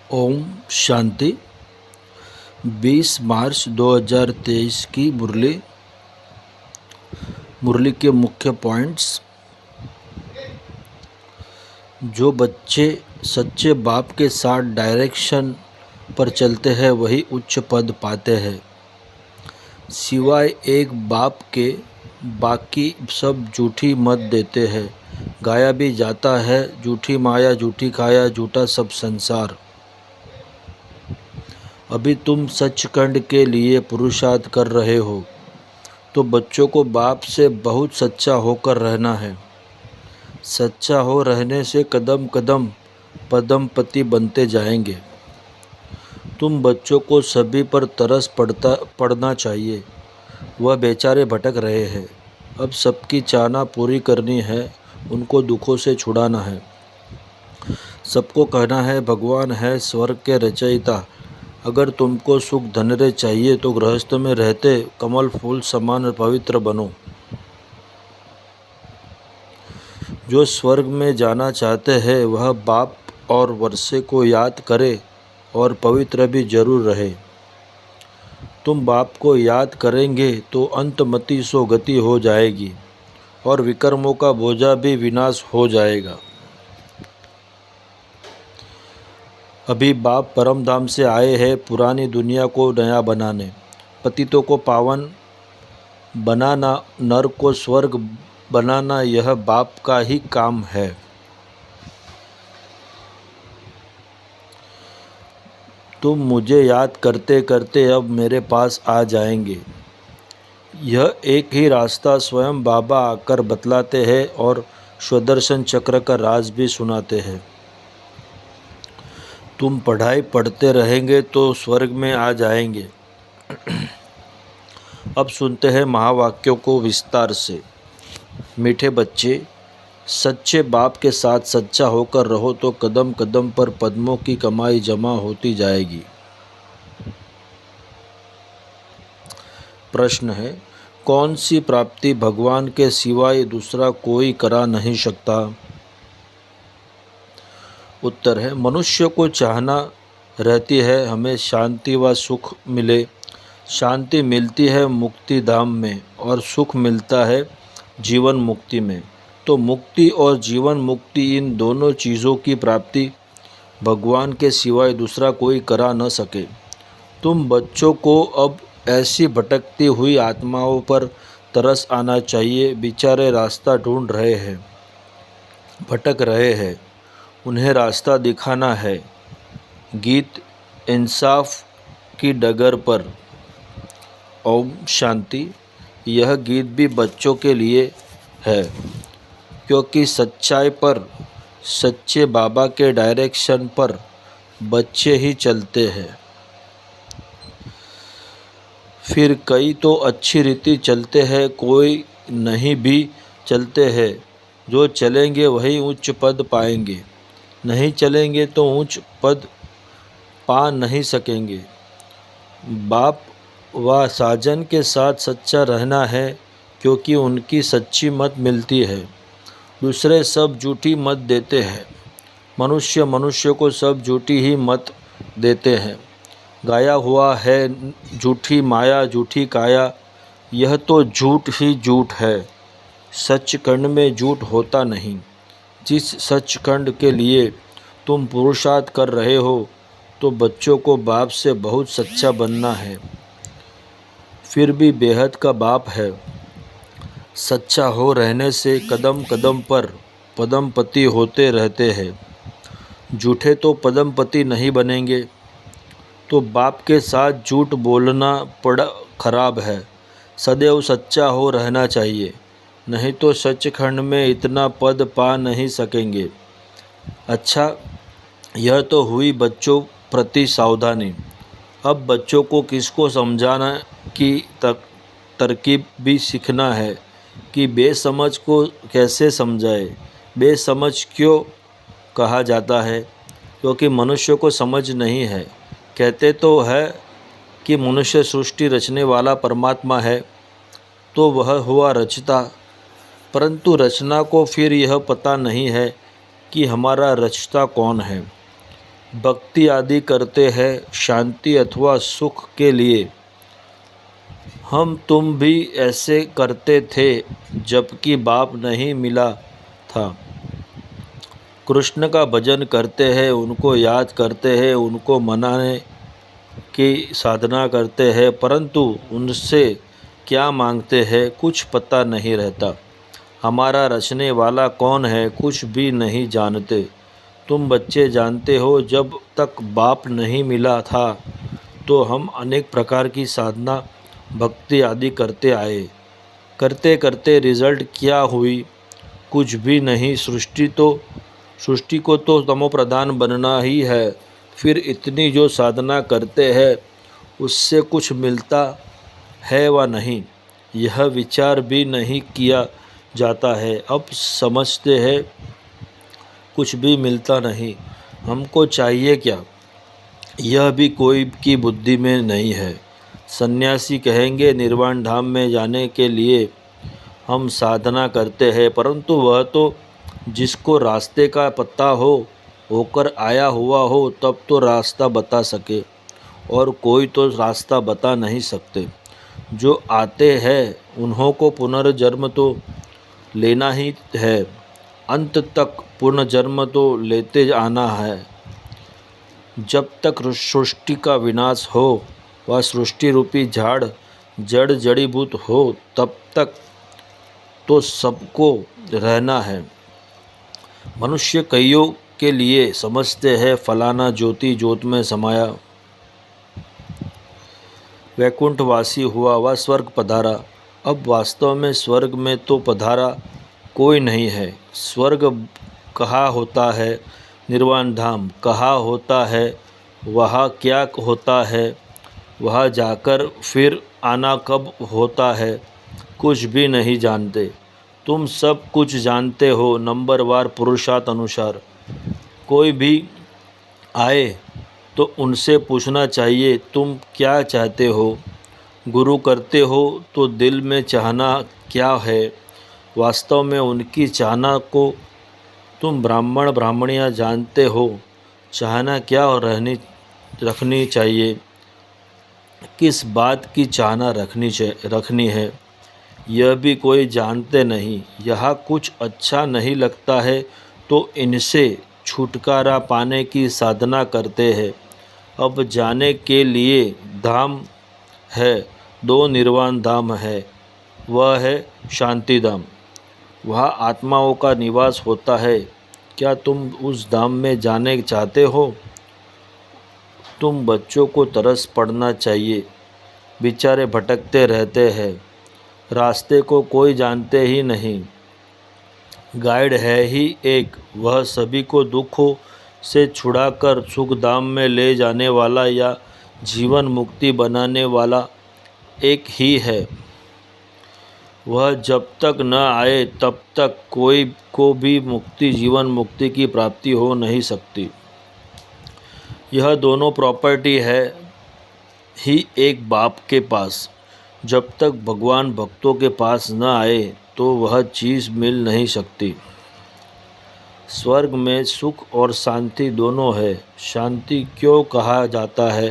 ओम शांति। 20 मार्च 2023 की मुरली के मुख्य पॉइंट्स। जो बच्चे सच्चे बाप के साथ डायरेक्शन पर चलते हैं वही उच्च पद पाते हैं। सिवाय एक बाप के बाकी सब झूठी मत देते हैं। गाया भी जाता है, झूठी माया झूठी काया झूठा सब संसार। अभी तुम सचखंड के लिए पुरुषार्थ कर रहे हो तो बच्चों को बाप से बहुत सच्चा होकर रहना है। सच्चा हो रहने से कदम कदम पदमपति बनते जाएंगे। तुम बच्चों को सभी पर तरस पड़ना चाहिए। वह बेचारे भटक रहे हैं। अब सबकी चाहना पूरी करनी है, उनको दुखों से छुड़ाना है। सबको कहना है भगवान है स्वर्ग के रचयिता। अगर तुमको सुख धनरे चाहिए तो गृहस्थ में रहते कमल फूल समान पवित्र बनो। जो स्वर्ग में जाना चाहते हैं वह बाप और वर्षे को याद करे और पवित्र भी जरूर रहे। तुम बाप को याद करेंगे तो अंतमति सो गति हो जाएगी और विकर्मों का बोझा भी विनाश हो जाएगा। अभी बाप परम धाम से आए हैं पुरानी दुनिया को नया बनाने। पतितों को पावन बनाना, नर को स्वर्ग बनाना, यह बाप का ही काम है। तुम मुझे याद करते करते अब मेरे पास आ जाएंगे। यह एक ही रास्ता स्वयं बाबा आकर बतलाते हैं और स्वदर्शन चक्र का राज भी सुनाते हैं। तुम पढ़ाई पढ़ते रहेंगे तो स्वर्ग में आ जाएंगे। अब सुनते हैं महावाक्यों को विस्तार से। मीठे बच्चे, सच्चे बाप के साथ सच्चा होकर रहो तो कदम कदम पर पद्मों की कमाई जमा होती जाएगी। प्रश्न है, कौन सी प्राप्ति भगवान के सिवाय दूसरा कोई करा नहीं सकता? उत्तर है, मनुष्य को चाहना रहती है हमें शांति व सुख मिले। शांति मिलती है मुक्ति धाम में और सुख मिलता है जीवन मुक्ति में। तो मुक्ति और जीवन मुक्ति, इन दोनों चीज़ों की प्राप्ति भगवान के सिवाय दूसरा कोई करा न सके। तुम बच्चों को अब ऐसी भटकती हुई आत्माओं पर तरस आना चाहिए। बेचारे रास्ता ढूंढ रहे हैं, भटक रहे हैं, उन्हें रास्ता दिखाना है। गीत इंसाफ की डगर पर। ओम शांति। यह गीत भी बच्चों के लिए है क्योंकि सच्चाई पर, सच्चे बाबा के डायरेक्शन पर बच्चे ही चलते हैं। फिर कई तो अच्छी रीति चलते हैं, कोई नहीं भी चलते हैं। जो चलेंगे वही उच्च पद पाएंगे, नहीं चलेंगे तो उच्च पद पा नहीं सकेंगे। बाप व साजन के साथ सच्चा रहना है क्योंकि उनकी सच्ची मत मिलती है। दूसरे सब झूठी मत देते हैं। मनुष्य को सब झूठी ही मत देते हैं। गाया हुआ है झूठी माया झूठी काया, यह तो झूठ ही झूठ है। सचखंड में झूठ होता नहीं। जिस सचखंड के लिए तुम पुरुषार्थ कर रहे हो तो बच्चों को बाप से बहुत सच्चा बनना है। फिर भी बेहद का बाप है। सच्चा हो रहने से कदम कदम पर पदमपति होते रहते हैं। झूठे तो पदमपति नहीं बनेंगे। तो बाप के साथ झूठ बोलना बड़ा खराब है। सदैव सच्चा हो रहना चाहिए, नहीं तो सचखंड में इतना पद पा नहीं सकेंगे। अच्छा, यह तो हुई बच्चों प्रति सावधानी। अब बच्चों को किसको समझाना की तरकीब भी सीखना है कि बेसमझ को कैसे समझाए। बेसमझ क्यों कहा जाता है? क्योंकि मनुष्य को समझ नहीं है। कहते तो है कि मनुष्य सृष्टि रचने वाला परमात्मा है, तो वह हुआ रचता, परंतु रचना को फिर यह पता नहीं है कि हमारा रचता कौन है। भक्ति आदि करते हैं शांति अथवा सुख के लिए। हम तुम भी ऐसे करते थे जबकि बाप नहीं मिला था। कृष्ण का भजन करते हैं, उनको याद करते हैं, उनको मनाने की साधना करते हैं, परंतु उनसे क्या मांगते हैं कुछ पता नहीं रहता। हमारा रचने वाला कौन है कुछ भी नहीं जानते। तुम बच्चे जानते हो जब तक बाप नहीं मिला था तो हम अनेक प्रकार की साधना भक्ति आदि करते आए। करते करते रिजल्ट क्या हुई? कुछ भी नहीं। सृष्टि को तो तमो प्रधान बनना ही है। फिर इतनी जो साधना करते हैं उससे कुछ मिलता है व नहीं, यह विचार भी नहीं किया जाता है। अब समझते हैं कुछ भी मिलता नहीं, हमको चाहिए क्या, यह भी कोई की बुद्धि में नहीं है। सन्यासी कहेंगे निर्वाण धाम में जाने के लिए हम साधना करते हैं, परंतु वह तो जिसको रास्ते का पता होकर आया हुआ हो तब तो रास्ता बता सके, और कोई तो रास्ता बता नहीं सकते। जो आते हैं उन्हों को पुनर्जन्म तो लेना ही है, अंत तक पुनर्जन्म तो लेते आना है। जब तक सृष्टि का विनाश हो व सृष्टि रूपी झाड़ जड़ जड़ीभूत हो तब तक तो सबको रहना है। मनुष्य कईयों के लिए समझते हैं फलाना ज्योति ज्योत में समाया, वैकुंठवासी हुआ व स्वर्ग पधारा। अब वास्तव में स्वर्ग में तो पधारा कोई नहीं है। स्वर्ग कहाँ होता है, निर्वाण धाम कहाँ होता है, वहाँ क्या होता है, वहाँ जाकर फिर आना कब होता है, कुछ भी नहीं जानते। तुम सब कुछ जानते हो नंबरवार पुरुषार्थ अनुसार। कोई भी आए तो उनसे पूछना चाहिए तुम क्या चाहते हो। गुरु करते हो तो दिल में चाहना क्या है, वास्तव में उनकी चाहना को तुम ब्राह्मण ब्राह्मणियाँ जानते हो। चाहना क्या और रखनी चाहिए, किस बात की चाहना रखनी है, यह भी कोई जानते नहीं। यहाँ कुछ अच्छा नहीं लगता है तो इनसे छुटकारा पाने की साधना करते हैं। अब जाने के लिए धाम है, दो निर्वाण धाम है। वह है शांति धाम, वहाँ आत्माओं का निवास होता है। क्या तुम उस धाम में जाने चाहते हो? तुम बच्चों को तरस पड़ना चाहिए, बेचारे भटकते रहते हैं, रास्ते को कोई जानते ही नहीं। गाइड है ही एक, वह सभी को दुखों से छुड़ाकर सुख धाम में ले जाने वाला या जीवन मुक्ति बनाने वाला एक ही है। वह जब तक न आए तब तक कोई को भी मुक्ति जीवन मुक्ति की प्राप्ति हो नहीं सकती। यह दोनों प्रॉपर्टी है ही एक बाप के पास। जब तक भगवान भक्तों के पास न आए तो वह चीज़ मिल नहीं सकती। स्वर्ग में सुख और शांति दोनों है। शांति क्यों कहा जाता है?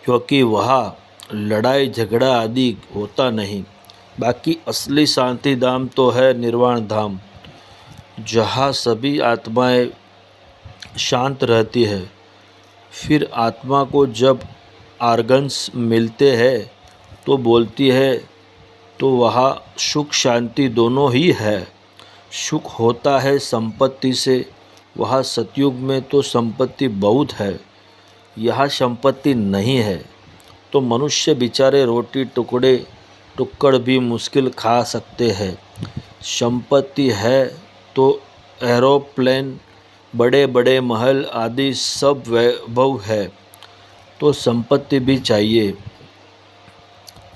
क्योंकि वहाँ लड़ाई झगड़ा आदि होता नहीं। बाकी असली शांति धाम तो है निर्वाण धाम, जहाँ सभी आत्माएं शांत रहती है। फिर आत्मा को जब आर्गन्स मिलते हैं तो बोलती है, तो वहाँ सुख शांति दोनों ही है। सुख होता है संपत्ति से, वहाँ सतयुग में तो संपत्ति बहुत है, यहाँ संपत्ति नहीं है। तो मनुष्य बेचारे रोटी टुकड़ भी मुश्किल खा सकते हैं। संपत्ति है तो एरोप्लेन, बड़े बड़े महल आदि सब वैभव है, तो संपत्ति भी चाहिए,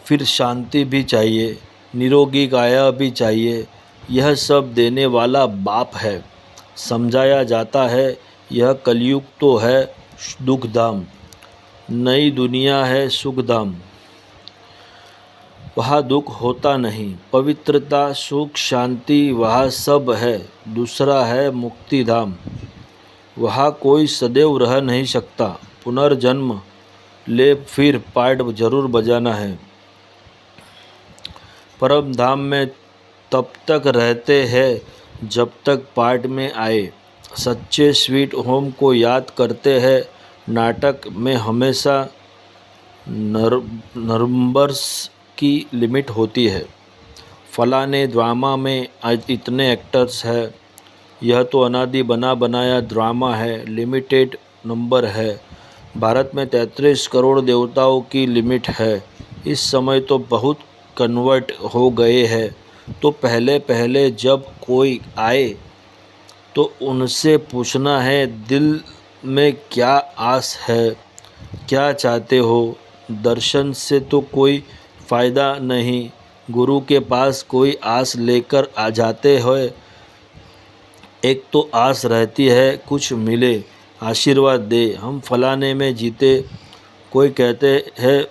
फिर शांति भी चाहिए, निरोगी काया भी चाहिए। यह सब देने वाला बाप है। समझाया जाता है यह कलयुग तो है दुखधाम, नई दुनिया है सुखधाम। वहाँ दुख होता नहीं, पवित्रता सुख शांति वहाँ सब है। दूसरा है मुक्ति धाम, वहाँ कोई सदैव रह नहीं सकता। पुनर्जन्म ले फिर पाठ जरूर बजाना है। परम धाम में तब तक रहते हैं जब तक पाठ में आए। सच्चे स्वीट होम को याद करते हैं। नाटक में हमेशा नंबर्स की लिमिट होती है। फलाने ड्रामा में आज इतने एक्टर्स हैं। यह तो अनादि बना बनाया ड्रामा है, लिमिटेड नंबर है। भारत में 33 करोड़ देवताओं की लिमिट है। इस समय तो बहुत कन्वर्ट हो गए हैं। तो पहले पहले जब कोई आए तो उनसे पूछना है, दिल में क्या आस है, क्या चाहते हो। दर्शन से तो कोई फ़ायदा नहीं। गुरु के पास कोई आस लेकर आ जाते हैं। एक तो आस रहती है कुछ मिले, आशीर्वाद दे, हम फलाने में जीते। कोई कहते हैं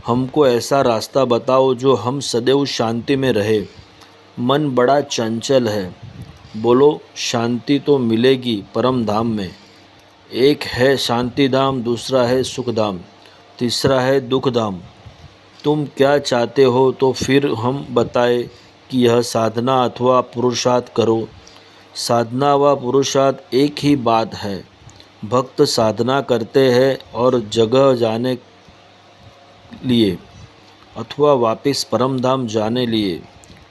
हमको ऐसा रास्ता बताओ जो हम सदैव शांति में रहे। मन बड़ा चंचल है। बोलो शांति तो मिलेगी परम धाम में। एक है शांति धाम, दूसरा है सुख धाम, तीसरा है दुख धाम। तुम क्या चाहते हो तो फिर हम बताए कि यह साधना अथवा पुरुषार्थ करो। साधना व पुरुषार्थ एक ही बात है। भक्त साधना करते हैं और जगह जाने लिए अथवा वापस परमधाम जाने लिए।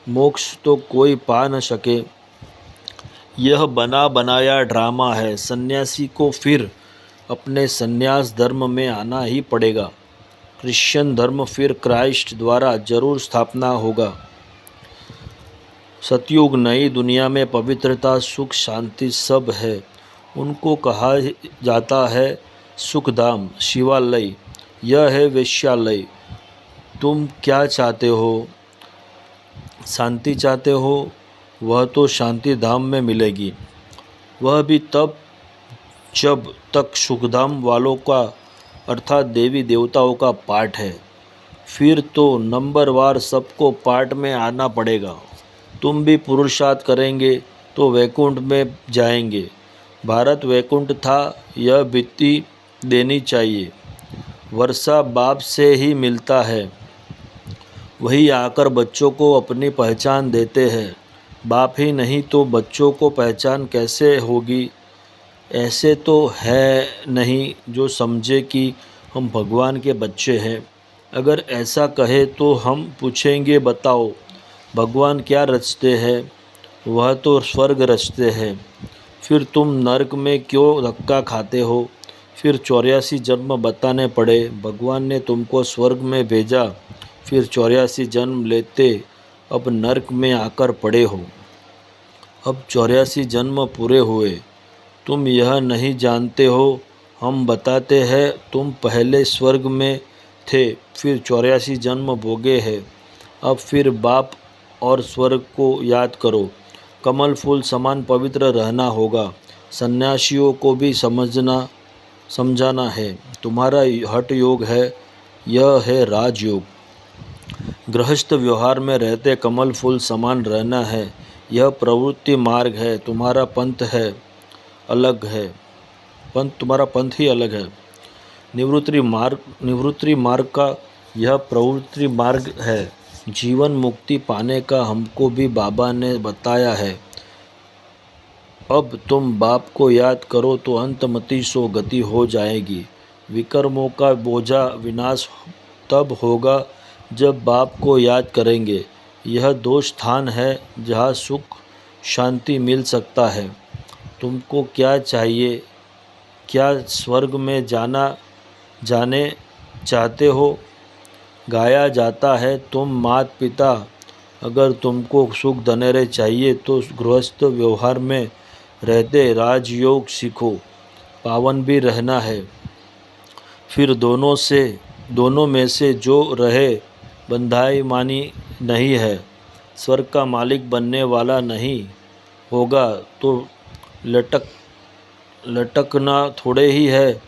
मोक्ष तो कोई पा न सके। यह बना बनाया ड्रामा है। सन्यासी को फिर अपने सन्यास धर्म में आना ही पड़ेगा। क्रिश्चियन धर्म फिर क्राइस्ट द्वारा जरूर स्थापना होगा। सतयुग नई दुनिया में पवित्रता, सुख, शांति सब है। उनको कहा जाता है सुखधाम, शिवालय। यह है वेश्यालय। तुम क्या चाहते हो? शांति चाहते हो? वह तो शांति धाम में मिलेगी। वह भी तब जब तक सुखधाम वालों का अर्थात देवी देवताओं का पाठ है। फिर तो नंबरवार सबको पाठ में आना पड़ेगा। तुम भी पुरुषार्थ करेंगे तो वैकुंठ में जाएंगे। भारत वैकुंठ था, यह बीती देनी चाहिए। वर्षा बाप से ही मिलता है। वही आकर बच्चों को अपनी पहचान देते हैं। बाप ही नहीं तो बच्चों को पहचान कैसे होगी। ऐसे तो है नहीं जो समझे कि हम भगवान के बच्चे हैं। अगर ऐसा कहे तो हम पूछेंगे, बताओ भगवान क्या रचते हैं? वह तो स्वर्ग रचते हैं। फिर तुम नरक में क्यों धक्का खाते हो? फिर 84 जन्म बताने पड़े। भगवान ने तुमको स्वर्ग में भेजा, फिर 84 जन्म लेते अब नरक में आकर पड़े हो। अब 84 जन्म पूरे हुए। तुम यह नहीं जानते हो। हम बताते हैं, तुम पहले स्वर्ग में थे, फिर 84 जन्म भोगे हैं। अब फिर बाप और स्वर्ग को याद करो। कमल फूल समान पवित्र रहना होगा। सन्यासियों को भी समझाना है। तुम्हारा हठ योग है, यह है राजयोग। गृहस्थ व्यवहार में रहते कमल फूल समान रहना है, यह प्रवृत्ति मार्ग है। तुम्हारा पंथ है अलग है, तुम्हारा पंथ ही अलग है। निवृत्ति मार्ग का यह प्रवृत्ति मार्ग है। जीवन मुक्ति पाने का हमको भी बाबा ने बताया है। अब तुम बाप को याद करो तो अंतमति सो गति हो जाएगी। विकर्मों का बोझा विनाश तब होगा जब बाप को याद करेंगे। यह दो स्थान है जहाँ सुख शांति मिल सकता है। तुमको क्या चाहिए? क्या स्वर्ग में जाने चाहते हो? गाया जाता है, तुम माता पिता अगर तुमको सुख धनेरे चाहिए तो गृहस्थ व्यवहार में रहते राजयोग सीखो। पावन भी रहना है। फिर दोनों में से जो रहे बंधाई मानी नहीं है। स्वर्ग का मालिक बनने वाला नहीं होगा तो लटकना थोड़े ही है।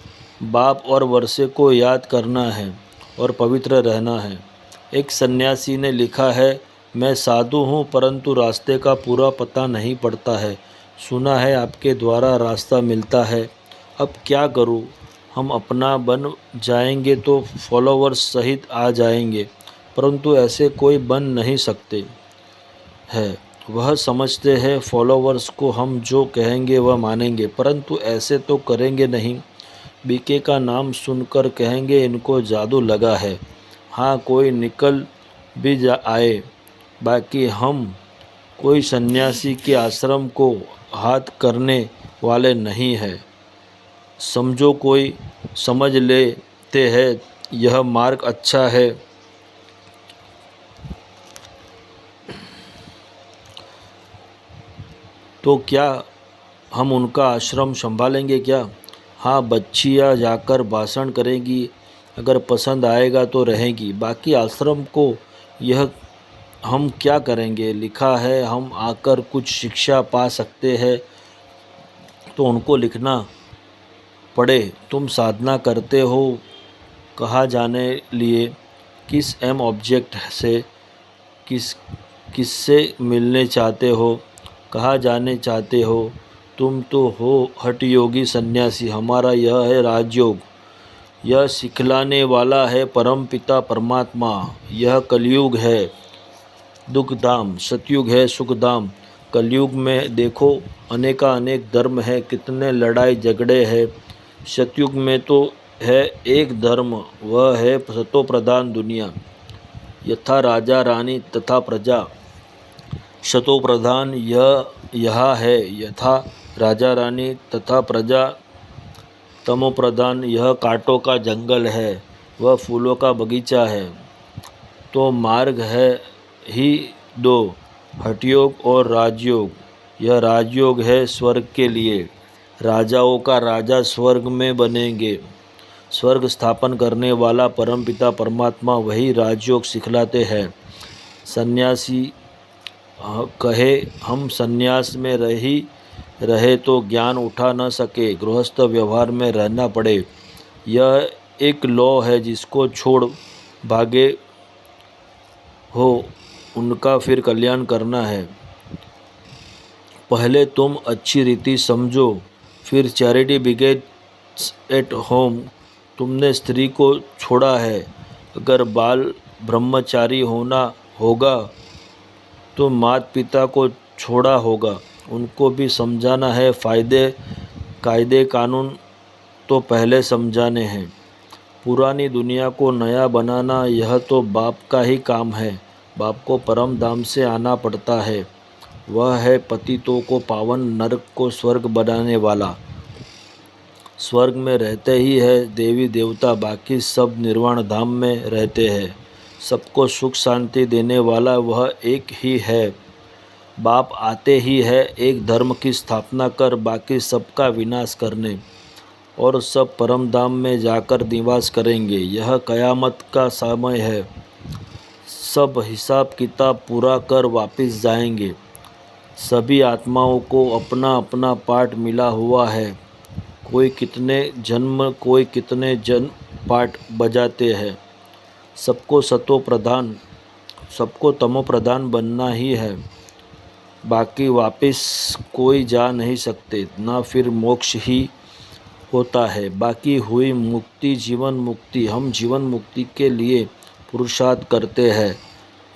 बाप और वर्षे को याद करना है और पवित्र रहना है। एक सन्यासी ने लिखा है, मैं साधु हूँ परंतु रास्ते का पूरा पता नहीं पड़ता है। सुना है आपके द्वारा रास्ता मिलता है। अब क्या करूं? हम अपना बन जाएंगे तो फॉलोवर्स सहित आ जाएंगे, परंतु ऐसे कोई बन नहीं सकते है। वह समझते हैं फॉलोवर्स को हम जो कहेंगे वह मानेंगे, परंतु ऐसे तो करेंगे नहीं। बीके का नाम सुनकर कहेंगे इनको जादू लगा है। हाँ, कोई निकल भी आए, बाकी हम कोई सन्यासी के आश्रम को हाथ करने वाले नहीं हैं। समझो कोई समझ लेते हैं यह मार्ग अच्छा है तो क्या हम उनका आश्रम संभालेंगे क्या? हाँ, बच्चियाँ जाकर भाषण करेंगी, अगर पसंद आएगा तो रहेंगी, बाकी आश्रम को यह हम क्या करेंगे? लिखा है हम आकर कुछ शिक्षा पा सकते हैं तो उनको लिखना पड़े। तुम साधना करते हो कहा जाने लिए, किस एम ऑब्जेक्ट से, किससे मिलने चाहते हो, कहाँ जाने चाहते हो? तुम तो हो हठ योगी सन्यासी, हमारा यह है राजयोग। यह सिखलाने वाला है परम पिता परमात्मा। यह कलयुग है दुखधाम, सतयुग है सुखधाम। कलयुग में देखो अनेक धर्म है, कितने लड़ाई झगड़े हैं। सतयुग में तो है एक धर्म, वह है सतो प्रधान दुनिया। यथा राजा रानी तथा प्रजा, सतो प्रधान यह है। यथा राजा रानी तथा प्रजा, तमो प्रधान यह कांटों का जंगल है, वह फूलों का बगीचा है। तो मार्ग है ही दो, हठयोग और राजयोग। यह राजयोग है स्वर्ग के लिए। राजाओं का राजा स्वर्ग में बनेंगे। स्वर्ग स्थापन करने वाला परमपिता परमात्मा वही राजयोग सिखलाते हैं। सन्यासी कहे हम सन्यास में रहे तो ज्ञान उठा न सके, गृहस्थ व्यवहार में रहना पड़े। यह एक लौ है, जिसको छोड़ भागे हो उनका फिर कल्याण करना है। पहले तुम अच्छी रीति समझो, फिर चैरिटी बिगेट्स एट होम। तुमने स्त्री को छोड़ा है, अगर बाल ब्रह्मचारी होना होगा तो माता पिता को छोड़ा होगा, उनको भी समझाना है। कायदे कानून तो पहले समझाने हैं। पुरानी दुनिया को नया बनाना यह तो बाप का ही काम है। बाप को परम धाम से आना पड़ता है। वह है पतितों को पावन, नरक को स्वर्ग बनाने वाला। स्वर्ग में रहते ही है देवी देवता, बाकी सब निर्वाण धाम में रहते हैं। सबको सुख शांति देने वाला वह एक ही है। बाप आते ही है एक धर्म की स्थापना कर, बाकी सबका विनाश करने, और सब परम धाम में जाकर निवास करेंगे। यह कयामत का समय है। सब हिसाब किताब पूरा कर वापस जाएंगे। सभी आत्माओं को अपना अपना पाठ मिला हुआ है। कोई कितने जन्म पाठ बजाते हैं। सबको सतो प्रधान, सबको तमो प्रधान बनना ही है, बाकी वापस कोई जा नहीं सकते, ना फिर मोक्ष ही होता है। बाकी हुई मुक्ति जीवन मुक्ति। हम जीवन मुक्ति के लिए पुरुषार्थ करते हैं,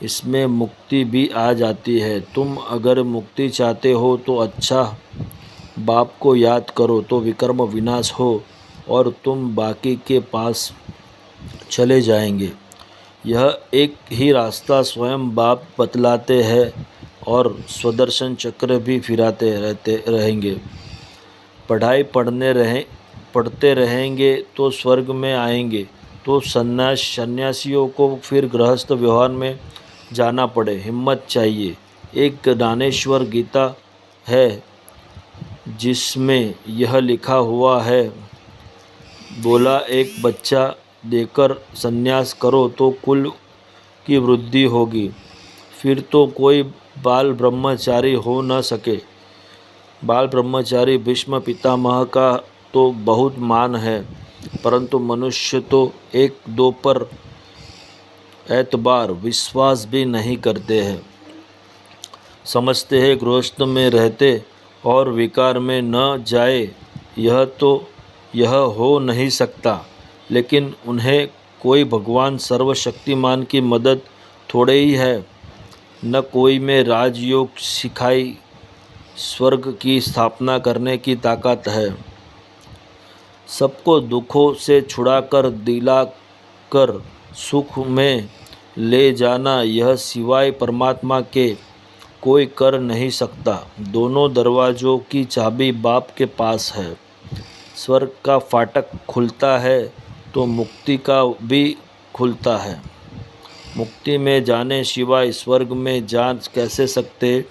इसमें मुक्ति भी आ जाती है। तुम अगर मुक्ति चाहते हो तो अच्छा, बाप को याद करो तो विकर्म विनाश हो और तुम बाकी के पास चले जाएंगे। यह एक ही रास्ता स्वयं बाप बतलाते हैं और स्वदर्शन चक्र भी फिराते रहेंगे। पढ़ते रहेंगे तो स्वर्ग में आएंगे। तो सन्यासियों को फिर गृहस्थ व्यवहार में जाना पड़े, हिम्मत चाहिए। एक ज्ञानेश्वर गीता है जिसमें यह लिखा हुआ है, बोला एक बच्चा देकर संन्यास करो तो कुल की वृद्धि होगी, फिर तो कोई बाल ब्रह्मचारी हो न सके। बाल ब्रह्मचारी भीष्म पितामह का तो बहुत मान है, परंतु मनुष्य तो एक दो पर एतबार विश्वास भी नहीं करते हैं। समझते हैं गृहस्थ में रहते और विकार में न जाए यह हो नहीं सकता। लेकिन उन्हें कोई भगवान सर्वशक्तिमान की मदद थोड़े ही है, न कोई में राजयोग सिखाई स्वर्ग की स्थापना करने की ताकत है। सबको दुखों से छुड़ाकर दिलाकर सुख में ले जाना यह सिवाय परमात्मा के कोई कर नहीं सकता। दोनों दरवाज़ों की चाबी बाप के पास है। स्वर्ग का फाटक खुलता है तो मुक्ति का भी खुलता है। मुक्ति में जाने सिवाय स्वर्ग में जा कैसे सकते?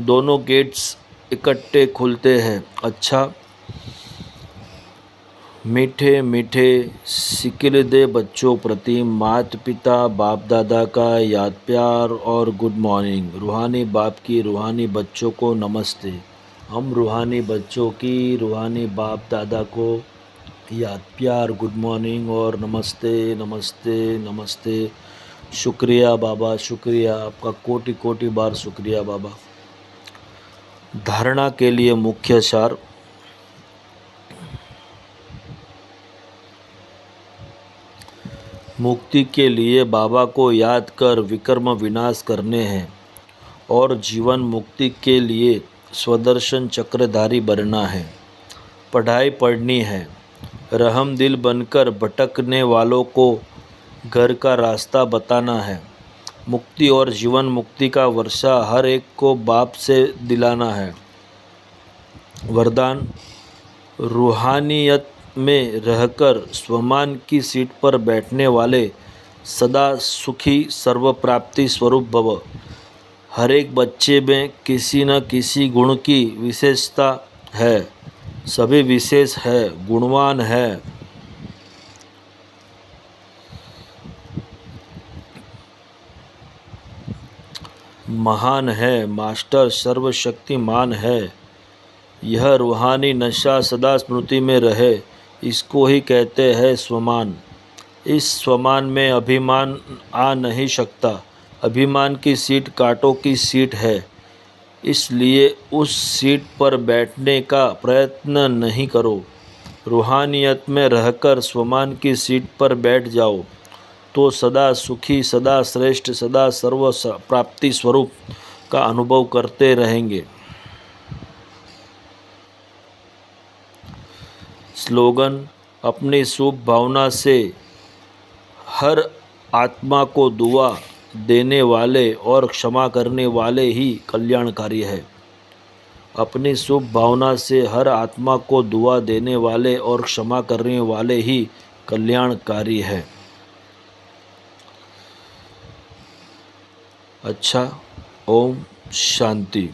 दोनों गेट्स इकट्ठे खुलते हैं। अच्छा, मीठे मीठे सिकिलदे बच्चों प्रति माता पिता बाप दादा का याद प्यार और गुड मॉर्निंग। रूहानी बाप की रूहानी बच्चों को नमस्ते। हम रूहानी बच्चों की रूहानी बाप दादा को याद प्यार गुड मॉर्निंग और नमस्ते नमस्ते नमस्ते। शुक्रिया बाबा, शुक्रिया आपका, कोटि कोटि बार शुक्रिया बाबा। धारणा के लिए मुख्य सार। मुक्ति के लिए बाबा को याद कर विकर्म विनाश करने हैं और जीवन मुक्ति के लिए स्वदर्शन चक्रधारी बनना है। पढ़ाई पढ़नी है। रहम दिल बनकर भटकने वालों को घर का रास्ता बताना है। मुक्ति और जीवन मुक्ति का वर्षा हर एक को बाप से दिलाना है। वरदान, रूहानियत में रहकर स्वमान की सीट पर बैठने वाले सदा सुखी सर्व प्राप्ति स्वरूप भव। हर एक बच्चे में किसी न किसी गुण की विशेषता है। सभी विशेष है, गुणवान है। महान है, मास्टर सर्वशक्तिमान है। यह रूहानी नशा सदा स्मृति में रहे, इसको ही कहते हैं स्वमान। इस स्वमान में अभिमान आ नहीं सकता। अभिमान की सीट कांटों की सीट है, इसलिए उस सीट पर बैठने का प्रयत्न नहीं करो। रूहानियत में रहकर स्वमान की सीट पर बैठ जाओ तो सदा सुखी, सदा श्रेष्ठ, सदा सर्व प्राप्ति स्वरूप का अनुभव करते रहेंगे। स्लोगन, अपनी शुभ भावना से हर आत्मा को दुआ देने वाले और क्षमा करने वाले ही कल्याणकारी है। अपनी शुभ भावना से हर आत्मा को दुआ देने वाले और क्षमा करने वाले ही कल्याणकारी है। अच्छा, ओम शांति।